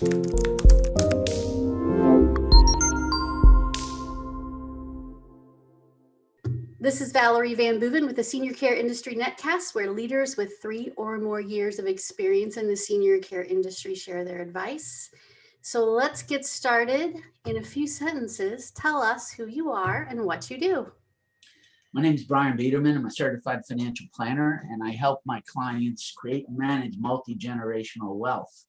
This is Valerie Van Boeven with the Senior Care Industry Netcast, where leaders with 3 or more years of experience in the senior care industry share their advice. So let's get started. In a few sentences, tell us who you are and what you do. My name is Brian Biederman. I'm a certified financial planner, and I help my clients create and manage multi-generational wealth.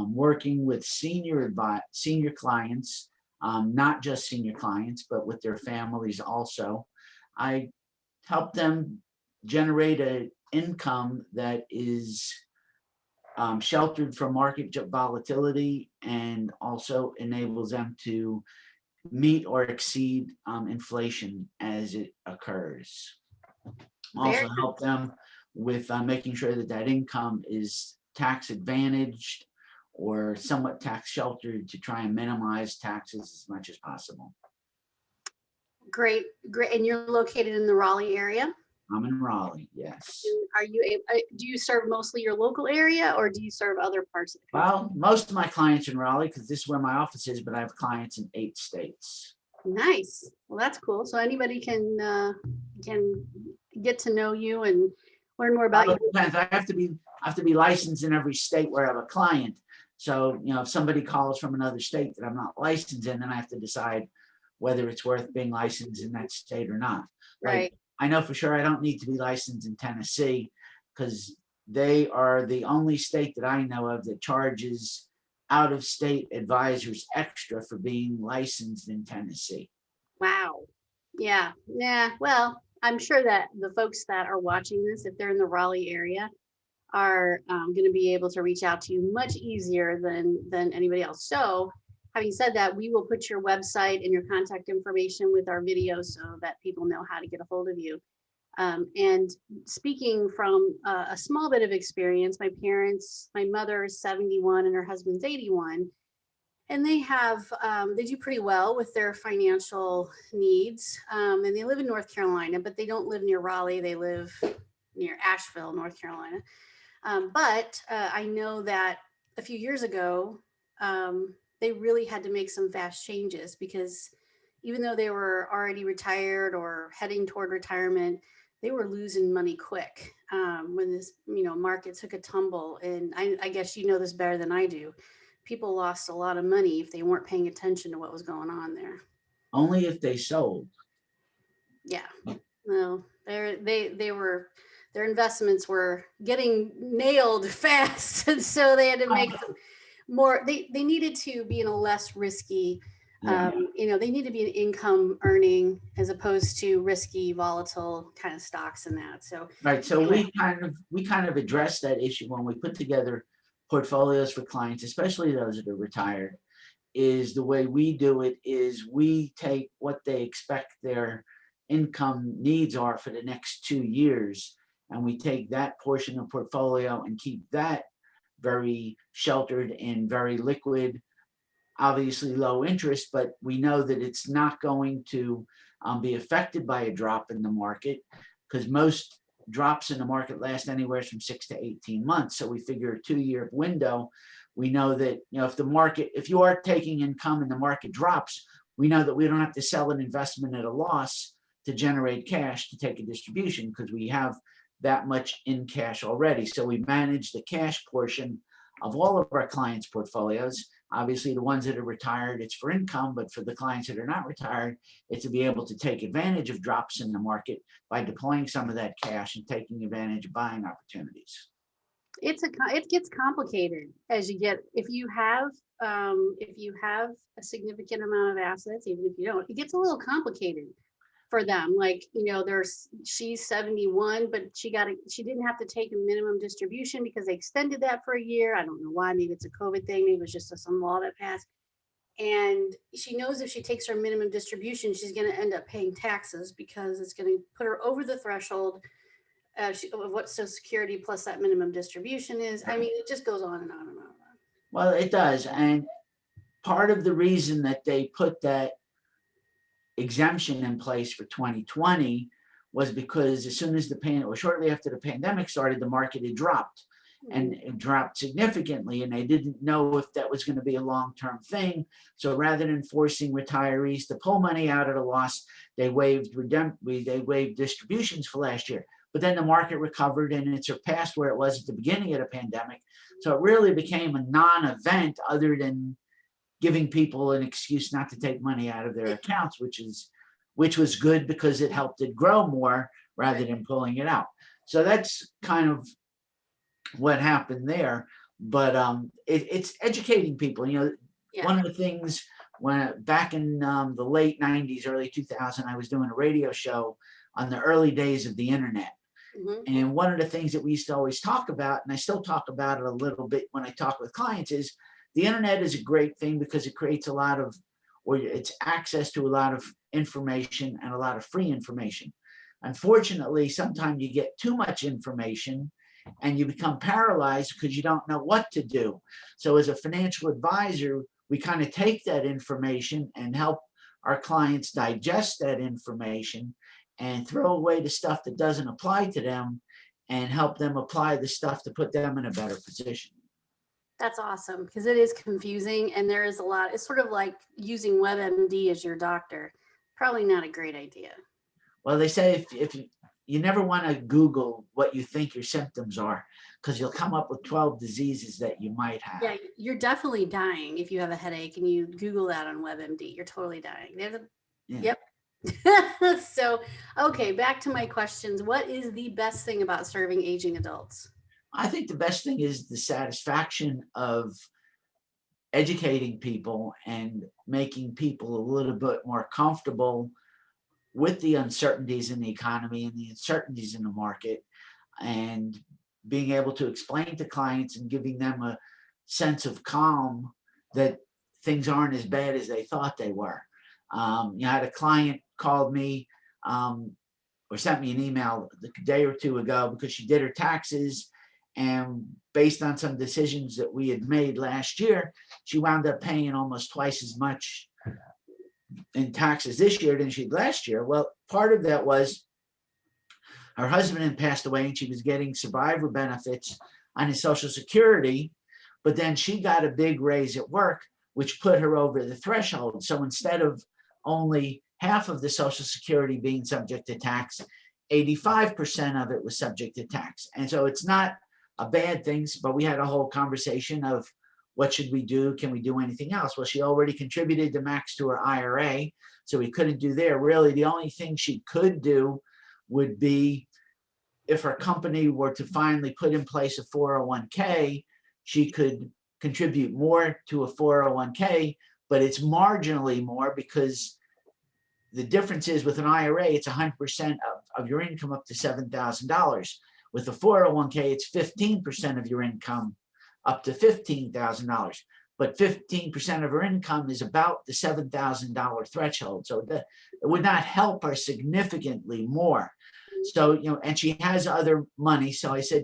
Working with senior clients, not just senior clients, but with their families also. I help them generate an income that is sheltered from market volatility and also enables them to meet or exceed inflation as it occurs. Also help them with making sure that that income is tax advantaged or somewhat tax sheltered to try and minimize taxes as much as possible. Great. And you're located in the Raleigh area? I'm in Raleigh, yes. Are you able, do you serve mostly your local area, or do you serve other parts of the country? Well, most of my clients are in Raleigh because this is where my office is, but I have clients in 8 states. Nice. Well, that's cool. So anybody can get to know you and learn more about you. Depends. I have to be licensed in every state where I have a client. So, if somebody calls from another state that I'm not licensed in, then I have to decide whether it's worth being licensed in that state or not. Right. I know for sure I don't need to be licensed in Tennessee because they are the only state that I know of that charges out-of-state advisors extra for being licensed in Tennessee. Wow. Yeah. Well, I'm sure that the folks that are watching this, if they're in the Raleigh area, are going to be able to reach out to you much easier than anybody else. So having said that, we will put your website and your contact information with our video so that people know how to get a hold of you. And speaking from a small bit of experience, my mother is 71 and her husband's 81. And they do pretty well with their financial needs. And they live in North Carolina, but they don't live near Raleigh. They live near Asheville, North Carolina. But I know that a few years ago, they really had to make some fast changes because even though they were already retired or heading toward retirement, they were losing money quick when this, market took a tumble. And I guess you know this better than I do. People lost a lot of money if they weren't paying attention to what was going on there. Only if they sold. Yeah, no, their investments were getting nailed fast, and so they had to make some more. They needed to be in a less risky. They need to be an income earning as opposed to risky, volatile kind of stocks and that. So right. So anyway, we kind of addressed that issue when we put together portfolios for clients, especially those that are retired. Is the way we do it is we take what they expect their income needs are for the next 2 years, and we take that portion of portfolio and keep that very sheltered and very liquid, obviously low interest, but we know that it's not going to be affected by a drop in the market because most drops in the market last anywhere from 6 to 18 months. So we figure a 2-year window. We know that, if you are taking income and the market drops, we know that we don't have to sell an investment at a loss to generate cash to take a distribution because we have that much in cash already. So we manage the cash portion of all of our clients' portfolios. Obviously, the ones that are retired, it's for income, but for the clients that are not retired, it's to be able to take advantage of drops in the market by deploying some of that cash and taking advantage of buying opportunities. It gets complicated as you get, if you have a significant amount of assets, even if you don't, it gets a little complicated for them. Like, she's 71, but she didn't have to take a minimum distribution because they extended that for a year. I don't know why. Maybe it's a COVID thing. Maybe it was just some law that passed. And she knows if she takes her minimum distribution, she's going to end up paying taxes because it's going to put her over the threshold of what Social Security plus that minimum distribution is. I mean, it just goes on and on and on. Well, it does. And part of the reason that they put that exemption in place for 2020 was because as soon as shortly after the pandemic started, the market had dropped. and it dropped significantly, and they didn't know if that was going to be a long-term thing. So rather than forcing retirees to pull money out at a loss, they waived distributions for last year. But then the market recovered and it surpassed where it was at the beginning of the pandemic. So it really became a non-event, other than giving people an excuse not to take money out of their accounts, which was good because it helped it grow more rather than pulling it out. So that's kind of what happened there. But it's educating people. Yeah. One of the things, when back in the late 90s, early 2000, I was doing a radio show on the early days of the internet. And one of the things that we used to always talk about, and I still talk about it a little bit when I talk with clients, is the internet is a great thing because it creates a lot of, or it's access to a lot of information and a lot of free information. Unfortunately, sometimes you get too much information and you become paralyzed because you don't know what to do. So as a financial advisor, we kind of take that information and help our clients digest that information and throw away the stuff that doesn't apply to them and help them apply the stuff to put them in a better position. That's awesome, because it is confusing and there is a lot. It's sort of like using WebMD as your doctor. Probably not a great idea. Well, they say if you never want to Google what you think your symptoms are, because you'll come up with 12 diseases that you might have. Yeah, you're definitely dying if you have a headache and you Google that on WebMD. You're totally dying. Yep. So, okay, back to my questions. What is the best thing about serving aging adults? I think the best thing is the satisfaction of educating people and making people a little bit more comfortable with the uncertainties in the economy and the uncertainties in the market, and being able to explain to clients and giving them a sense of calm that things aren't as bad as they thought they were. I had a client called me or sent me an email a day or two ago because she did her taxes, and based on some decisions that we had made last year, she wound up paying almost twice as much in taxes this year than she did last year. Well, part of that was her husband had passed away and she was getting survivor benefits on his Social Security, but then she got a big raise at work, which put her over the threshold. So instead of only half of the Social Security being subject to tax, 85% of it was subject to tax. And so it's not a bad thing, but we had a whole conversation of what should we do? Can we do anything else? Well, she already contributed the max to her IRA, so we couldn't do there. Really, the only thing she could do would be if her company were to finally put in place a 401k, she could contribute more to a 401k, but it's marginally more because the difference is with an IRA, it's 100% of your income up to $7,000. With a 401k, it's 15% of your income up to $15,000. But 15% of her income is about the $7,000 threshold. So it would not help her significantly more. So, and she has other money. So I said,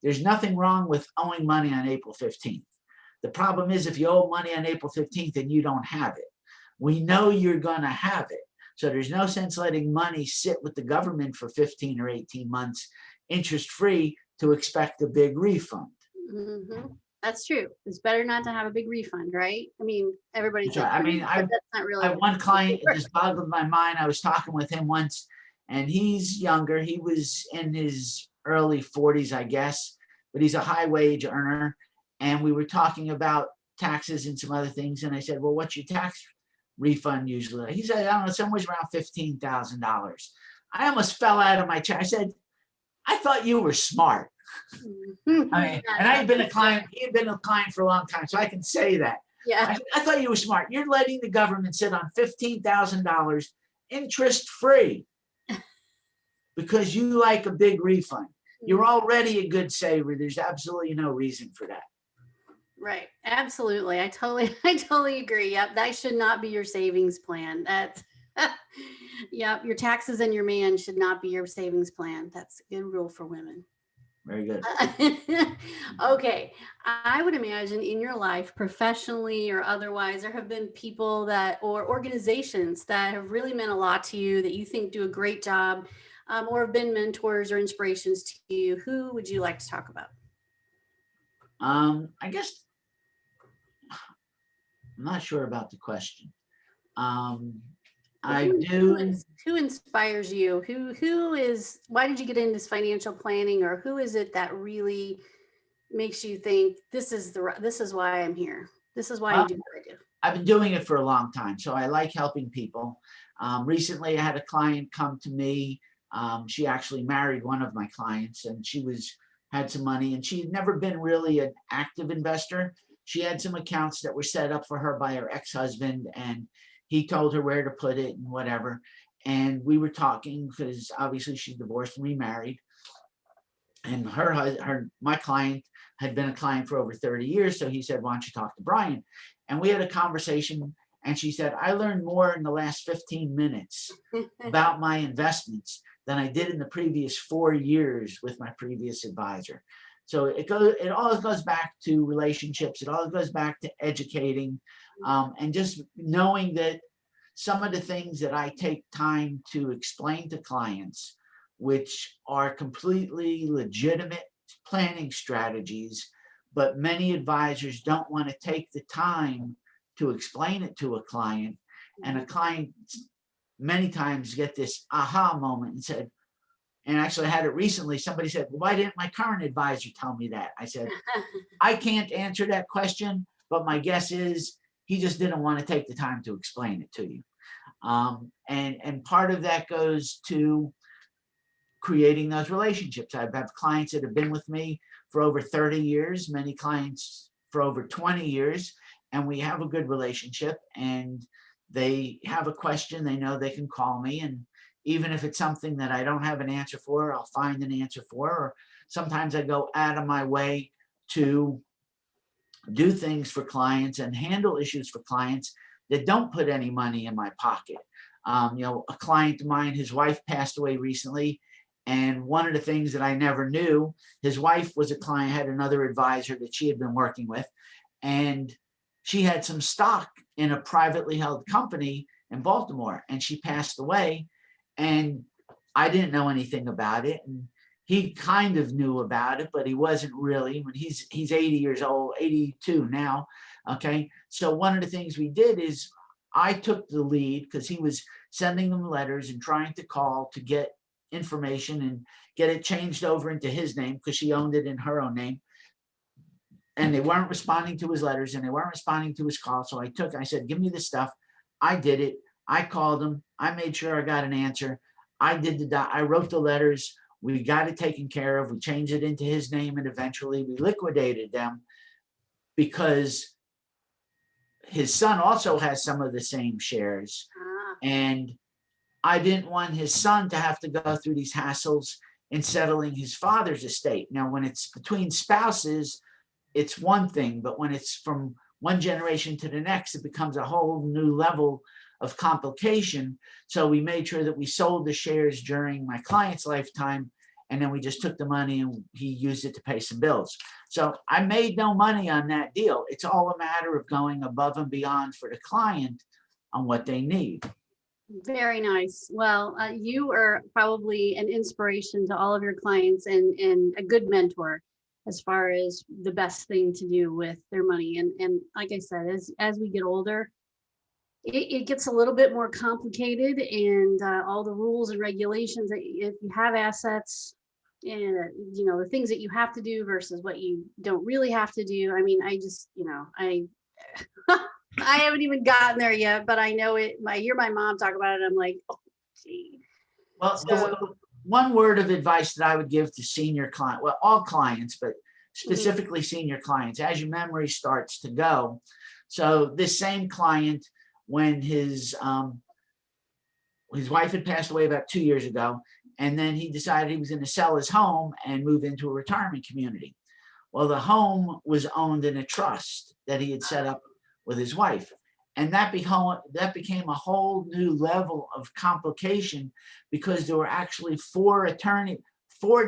there's nothing wrong with owing money on April 15th. The problem is if you owe money on April 15th and you don't have it. We know you're going to have it. So there's no sense letting money sit with the government for 15 or 18 months, interest-free, to expect a big refund. Mm-hmm. That's true. It's better not to have a big refund, right? I mean, everybody's like, that's not really. I have one client that just boggled my mind. I was talking with him once, and he's younger. He was in his early 40s, I guess, but he's a high wage earner. And we were talking about taxes and some other things. And I said, well, what's your tax refund usually? He said, I don't know, somewhere around $15,000. I almost fell out of my chair. I said, I thought you were smart. And I had been a client, he had been a client for a long time, so I can say that. Yeah. I thought you were smart. You're letting the government sit on $15,000 interest-free because you like a big refund. You're already a good saver. There's absolutely no reason for that. Right. Absolutely. I totally agree. Yep. That should not be your savings plan. That's yep. Your taxes and your man should not be your savings plan. That's a good rule for women. Very good. Okay. I would imagine in your life, professionally or otherwise, there have been people or organizations that have really meant a lot to you that you think do a great job, or have been mentors or inspirations to you. Who would you like to talk about? I guess I'm not sure about the question. Um, Well, I do. who inspires you? Who is, why did you get into this financial planning, or who is it that really makes you think this is why I'm here? This is why I Well, do what I do. I've been doing it for a long time, so I like helping people. Recently, I had a client come to me. She actually married one of my clients, and she had some money, and she had never been really an active investor. She had some accounts that were set up for her by her ex-husband, and he told her where to put it and whatever. And we were talking because obviously she's divorced and remarried, and my client had been a client for over 30 years. So he said, why don't you talk to Brian? And we had a conversation, and she said, I learned more in the last 15 minutes about my investments than I did in the previous 4 years with my previous advisor. So it all goes back to relationships. It all goes back to educating, and just knowing that some of the things that I take time to explain to clients, which are completely legitimate planning strategies, but many advisors don't want to take the time to explain it to a client. And a client many times get this aha moment and said, and actually I had it recently, somebody said, well, why didn't my current advisor tell me that? I said, I can't answer that question, but my guess is he just didn't want to take the time to explain it to you. And part of that goes to creating those relationships. I've had clients that have been with me for over 30 years, many clients for over 20 years, and we have a good relationship. And they have a question, they know they can call me. And even if it's something that I don't have an answer for, I'll find an answer for. Or sometimes I go out of my way to do things for clients and handle issues for clients that don't put any money in my pocket. A client of mine, his wife passed away recently. And one of the things that I never knew, his wife was a client, had another advisor that she had been working with. And she had some stock in a privately held company in Baltimore, and she passed away. And I didn't know anything about it. And he kind of knew about it, but he wasn't really. When he's 80 years old, 82 now. Okay. So one of the things we did is I took the lead because he was sending them letters and trying to call to get information and get it changed over into his name because she owned it in her own name. And they weren't responding to his letters and they weren't responding to his calls. So I said, give me the stuff. I did it. I called him. I made sure I got an answer. I wrote the letters. We got it taken care of. We changed it into his name, and eventually we liquidated them because his son also has some of the same shares. And I didn't want his son to have to go through these hassles in settling his father's estate. Now, when it's between spouses, it's one thing, but when it's from one generation to the next, it becomes a whole new level of complication. So we made sure that we sold the shares during my client's lifetime, and then we just took the money and he used it to pay some bills. So I made no money on that deal. It's all a matter of going above and beyond for the client on what they need. Very nice. Well, you are probably an inspiration to all of your clients, and a good mentor as far as the best thing to do with their money. And like I said, as we get older, it gets a little bit more complicated, and all the rules and regulations that if you have assets, and the things that you have to do versus what you don't really have to do. I mean, I just I I haven't even gotten there yet, but I know it. I hear my mom talk about it. I'm like, oh, gee. Well, So, one word of advice that I would give to senior clients, well, all clients, but specifically senior clients, as your memory starts to go. So this same client, when his wife had passed away about 2 years ago, and then he decided he was going to sell his home and move into a retirement community. Well, the home was owned in a trust that he had set up with his wife. And that became a whole new level of complication because there were actually four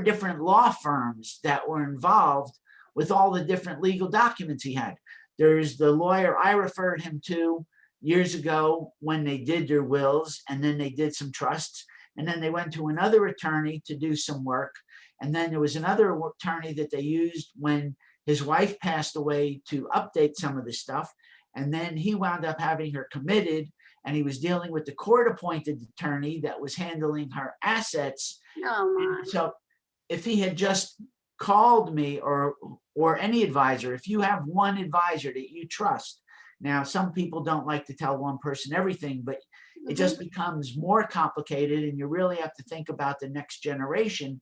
different law firms that were involved with all the different legal documents he had. There's the lawyer I referred him to years ago when they did their wills, and then they did some trusts, and then they went to another attorney to do some work. And then there was another attorney that they used when His wife passed away to update some of the stuff. And then he wound up having her committed, and he was dealing with the court appointed attorney that was handling her assets. Oh my. And so if he had just called me, or any advisor, if you have one advisor that you trust, now some people don't like to tell one person everything, but it just becomes more complicated, and you really have to think about the next generation.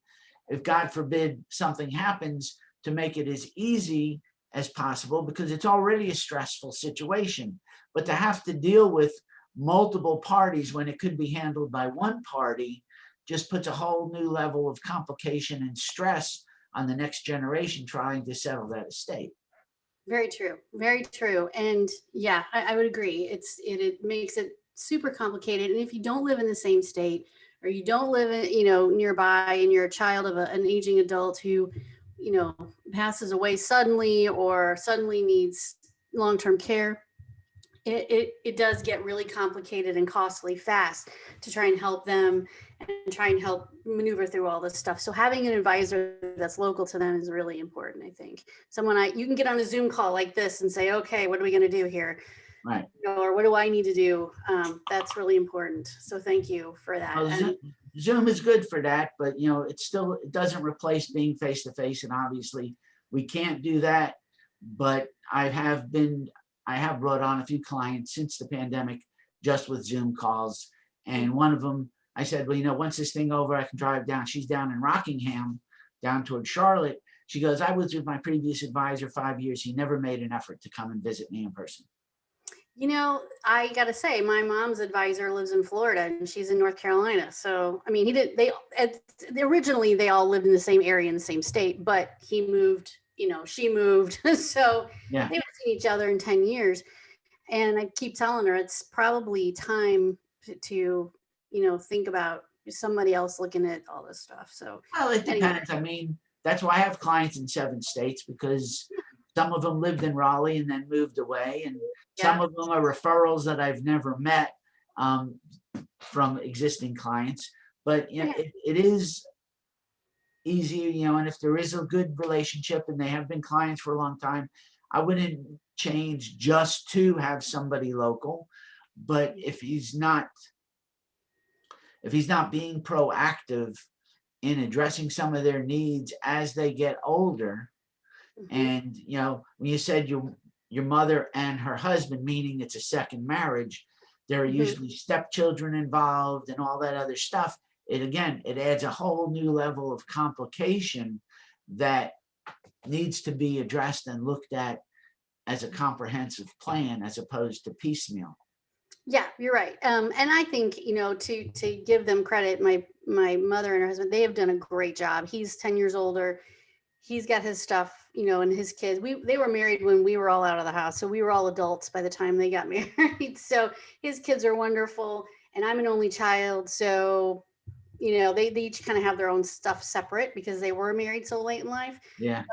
If God forbid something happens, to make it as easy as possible, because it's already a stressful situation. But to have to deal with multiple parties when it could be handled by one party just puts a whole new level of complication and stress on the next generation trying to settle that estate. Very true. Very true. And yeah, I would agree. It makes it super complicated. And if you don't live in the same state, or you don't live in, nearby, and you're a child of an aging adult who, passes away suddenly or suddenly needs long-term care, it does get really complicated and costly fast to try and help them and try and help maneuver through all this stuff. So having an advisor that's local to them is really important, I think. Someone you can get on a Zoom call like this and say, okay, what are we going to do here? Right. Or what do I need to do? That's really important. So thank you for that. Well, Zoom is good for that, but it doesn't replace being face to face, and obviously we can't do that. But I have brought on a few clients since the pandemic just with Zoom calls, and one of them, I said, well, once this thing over, I can drive down. She's down in Rockingham, down toward Charlotte. She goes, I was with my previous advisor 5 years. He never made an effort to come and visit me in person. I got to say, my mom's advisor lives in Florida and she's in North Carolina. So, I mean, originally they all lived in the same area in the same state, but he moved, she moved. So Yeah. they haven't seen each other in 10 years. And I keep telling her it's probably time to think about somebody else looking at all this stuff. So, Well, it anyway. depends. I mean, that's why I have clients in 7 states, because some of them lived in Raleigh and then moved away, and some of them are referrals that I've never met from existing clients. But it is easier, and if there is a good relationship and they have been clients for a long time, I wouldn't change just to have somebody local. But if he's not being proactive in addressing some of their needs as they get older, and when you said your mother and her husband, meaning it's a second marriage, there are usually stepchildren involved and all that other stuff. It adds a whole new level of complication that needs to be addressed and looked at as a comprehensive plan as opposed to piecemeal. Yeah, you're right. And I think, to give them credit, my mother and her husband, they have done a great job. He's 10 years older. He's got his stuff, and his kids. They were married when we were all out of the house. So we were all adults by the time they got married. So his kids are wonderful. And I'm an only child. So, they each kind of have their own stuff separate because they were married so late in life. Yeah.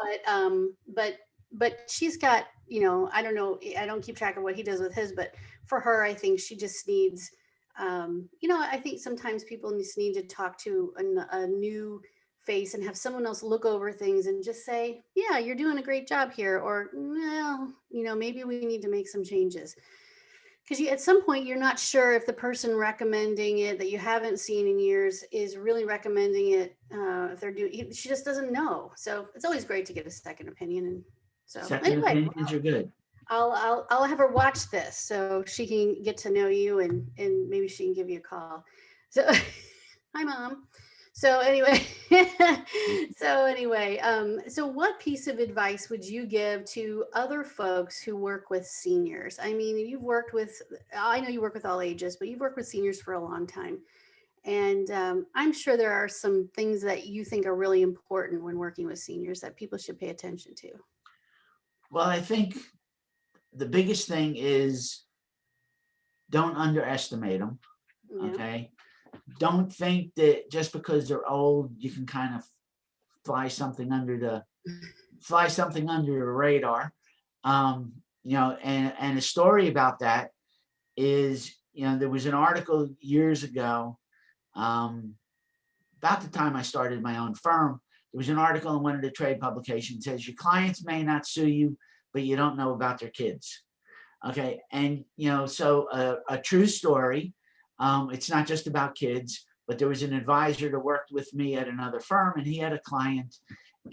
But she's got, I don't know, I don't keep track of what he does with his, but for her, I think she just needs, I think sometimes people just need to talk to a new face and have someone else look over things and just say, yeah, you're doing a great job here. Or, well, maybe we need to make some changes. Because at some point, you're not sure if the person recommending it that you haven't seen in years is really recommending it. If they're doing, she just doesn't know. So it's always great to get a second opinion. And so second opinions are good. I'll have her watch this so she can get to know you and maybe she can give you a call. So hi, Mom. So anyway, so what piece of advice would you give to other folks who work with seniors? I mean, I know you work with all ages, but you've worked with seniors for a long time. And I'm sure there are some things that you think are really important when working with seniors that people should pay attention to. Well, I think the biggest thing is don't underestimate them. Yeah. Okay. Don't think that just because they're old, you can kind of fly something under the radar. And a story about that is, there was an article years ago, about the time I started my own firm, there was an article in one of the trade publications that says your clients may not sue you, but you don't know about their kids. Okay, and so a true story. It's not just about kids, but there was an advisor that worked with me at another firm, and he had a client,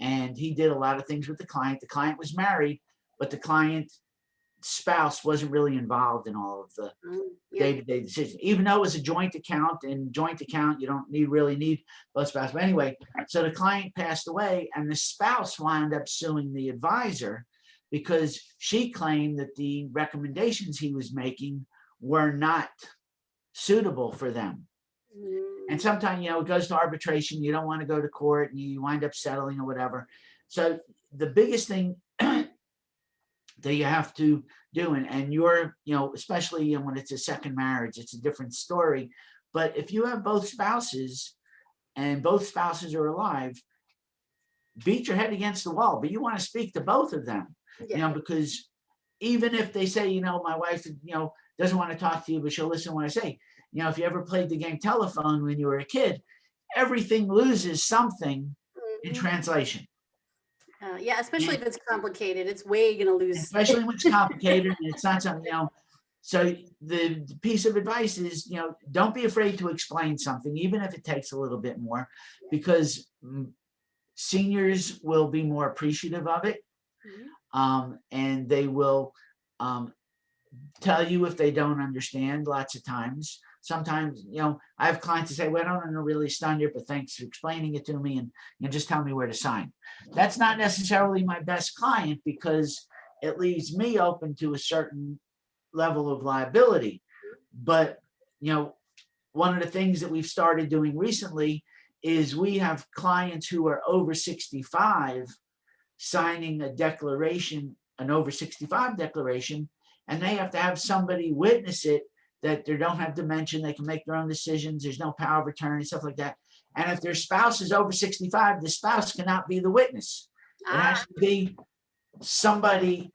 and he did a lot of things with the client. The client was married, but the client spouse wasn't really involved in all of the day-to-day decisions, even though it was a joint account, and joint account, you don't really need both spouses. But anyway, so the client passed away, and the spouse wound up suing the advisor because she claimed that the recommendations he was making were not suitable for them. And sometimes, it goes to arbitration. You don't want to go to court, and you wind up settling or whatever. So the biggest thing that you have to do, and you're, especially when it's a second marriage, it's a different story. But if you have both spouses and both spouses are alive, beat your head against the wall, but you want to speak to both of them, because even if they say, my wife, doesn't want to talk to you, but she'll listen when I say, if you ever played the game telephone when you were a kid, everything loses something in translation. Especially if it's complicated, it's way going to lose. Especially when it's complicated and it's not something, So the piece of advice is, don't be afraid to explain something, even if it takes a little bit more, because seniors will be more appreciative of it. And they will tell you if they don't understand lots of times. Sometimes, I have clients that say, well, I don't really understand it, but thanks for explaining it to me, and just tell me where to sign. That's not necessarily my best client, because it leaves me open to a certain level of liability. But, one of the things that we've started doing recently is we have clients who are over 65 signing a declaration, an over 65 declaration, and they have to have somebody witness it, that they don't have dementia, they can make their own decisions, there's no power of attorney, stuff like that. And if their spouse is over 65, the spouse cannot be the witness. It has to be somebody.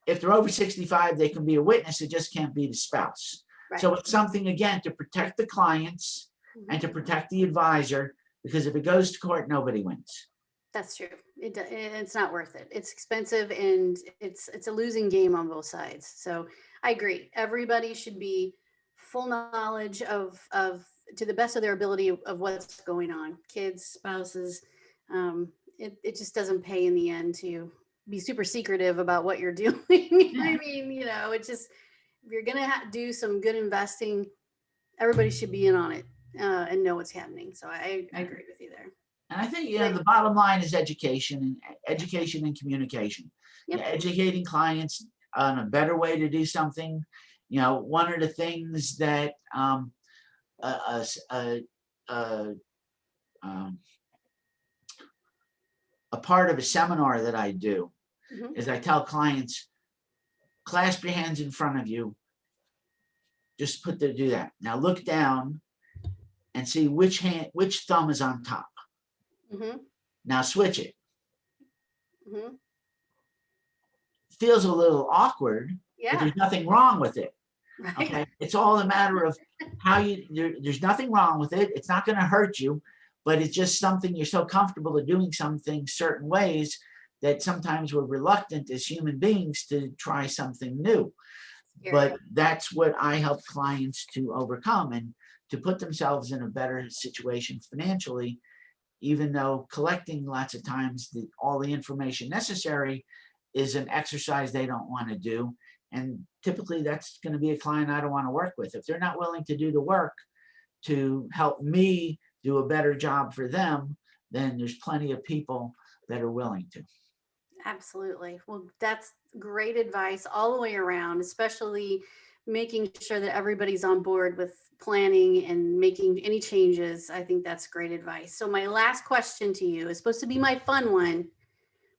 If they're over 65, they can be a witness, it just can't be the spouse. Right. So it's something, again, to protect the clients and to protect the advisor, because if it goes to court, nobody wins. That's true. It's not worth it. It's expensive, and it's a losing game on both sides. So I agree. Everybody should be full knowledge of to the best of their ability of what's going on. Kids, spouses. It just doesn't pay in the end to be super secretive about what you're doing. I mean, it's just, if you're gonna do some good investing, everybody should be in on it and know what's happening. So I agree with you there. And I think, the bottom line is education and communication. Yep. Educating clients on a better way to do something. One of the things that a part of a seminar that I do is I tell clients, clasp your hands in front of you. Just do that. Now look down and see which thumb is on top. Now switch it. Feels a little awkward, but there's nothing wrong with it. Right. Okay, it's all a matter of how there's nothing wrong with it. It's not going to hurt you, but it's just something you're so comfortable of doing something certain ways that sometimes we're reluctant as human beings to try something new. But that's what I help clients to overcome and to put themselves in a better situation financially, even though collecting lots of times all the information necessary is an exercise they don't want to do. And typically that's going to be a client I don't want to work with. If they're not willing to do the work to help me do a better job for them, then there's plenty of people that are willing to. Absolutely. Well, that's great advice all the way around, especially making sure that everybody's on board with planning and making any changes. I think that's great advice. So my last question to you is supposed to be my fun one.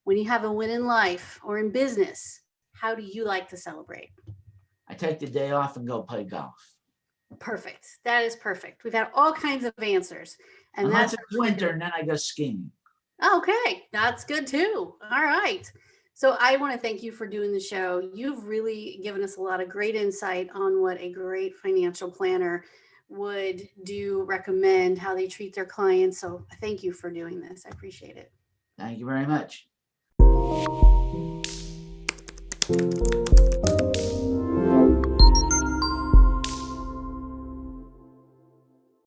When you have a win in life or in business, how do you like to celebrate? I take the day off and go play golf. Perfect. That is perfect. We've had all kinds of answers. And unless it's winter, and then I go skiing. Okay, that's good too. All right. So I want to thank you for doing the show. You've really given us a lot of great insight on what a great financial planner would do recommend, how they treat their clients. So thank you for doing this. I appreciate it. Thank you very much.